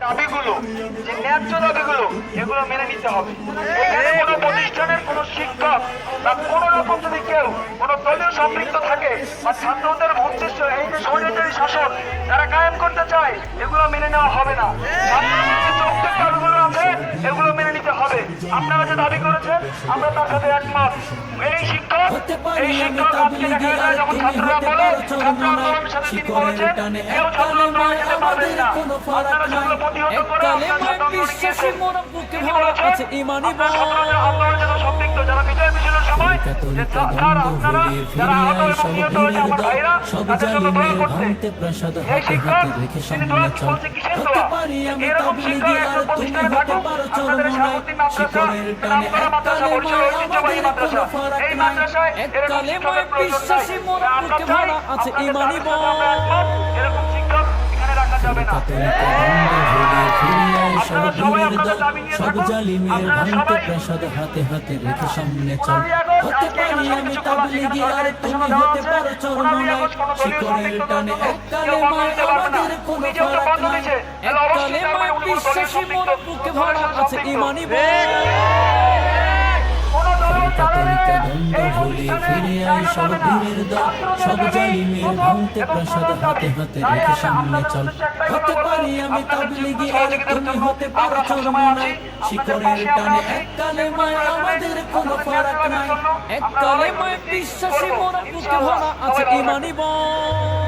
দাবিগুলো, যে ন্যায্য দাবিগুলো, এগুলো মেনে নিতে হবে। এখানে কোনো প্রতিষ্ঠানের কোনো শিক্ষক বা কোন রকম যদি কেউ কোনো দলীয় সম্পৃক্ত থাকে বা ছাত্রদের উদ্দেশ্য এই যে স্বৈরাচারী শাসন যারা কায়েম করতে চায়, এগুলো মেনে নেওয়া হবে না। ছাত্রদের যে যৌক্তিক দাবিগুলো আছে, এগুলো মেনে নিতে হবে। আপনারা যে দাবি করেছেন, আমরা তার সাথে একমত। এই শিক্ষক আজকে দেখা যায় যখন ছাত্ররা বলে ছাত্র আন্দোলনের সাথে তিনি বলেছেন কেউ ছাত্র আন্দোলনে যেতে পারবেন না, আপনারা সেগুলো প্রতিহত করে আপনার ছাত্র আন্দোলনে গিয়েছেন। তিনি বলেছেন আপনার ছাত্রদের আন্দোলনে যারা সম্পৃক্ত, যারা বিজয় মিছিলের সময় যে স্যার আপনারা যারা আহত এবং নিহত হয়েছে আমার ভাইরা, তাদের জন্য দোয়া করতে। এই শিক্ষক তিনি দোয়া বলছে কিসের দোয়া? এরকম শিক্ষক একটা প্রতিষ্ঠানে থাকুক। আপনাদের শাহবুদ্দিন মাদ্রাসা, নামকরা মাদ্রাসা, বরিশাল ঐতিহ্যবাহী মাদ্রাসা, এই মাদ্রাসায় এরকম শিক্ষকের প্রয়োজন নাই। আমরা চাই আপনাদের দাবির সাথে আমরা একমত। এরকম শিক্ষক এখানে রাখা যাবে না। আপনারা সবাই আপনাদের দাবি নিয়ে থাকুন। আপনারা সবাই হাতে হাতে রেখে সামনে চল। 15ই আগস্ট আজকে এখানে সবকিছু খোলা, সেখানে সরকারের ঘোষণা দেওয়া আছে। 15ই আগস্ট কোনো দলীয় সম্পৃক্ততার জন্য কেউ বন্ধ দিতে পারবে না। উনি যেহেতু বন্ধ দিয়েছে, তাহলে অবশ্যই তার মানে উনি কোনো দলীয় সম্পৃক্ত, দলের সাথে সম্পৃক্ত। কোনো দলের চালানে এই প্রতিষ্ঠানে জায়গা পাবে না। ছাত্রদের দাবি প্রথম এবং প্রধান দাবি। তাই আমরা আপনাদের উদ্দেশ্যে একটাই কথা বলবো, আপনাদের যে কোনো সহযোগিতার জন্য আমরা সবসময় আছি, আপনাদের পাশে আমরা আছি। যে কোনো প্রয়োজনে আপনাদের ন্যায্য দাবির জন্য আমরা লড়াই করছি, করবো, ইনশাআল্লাহ। আছে ইমানি বল।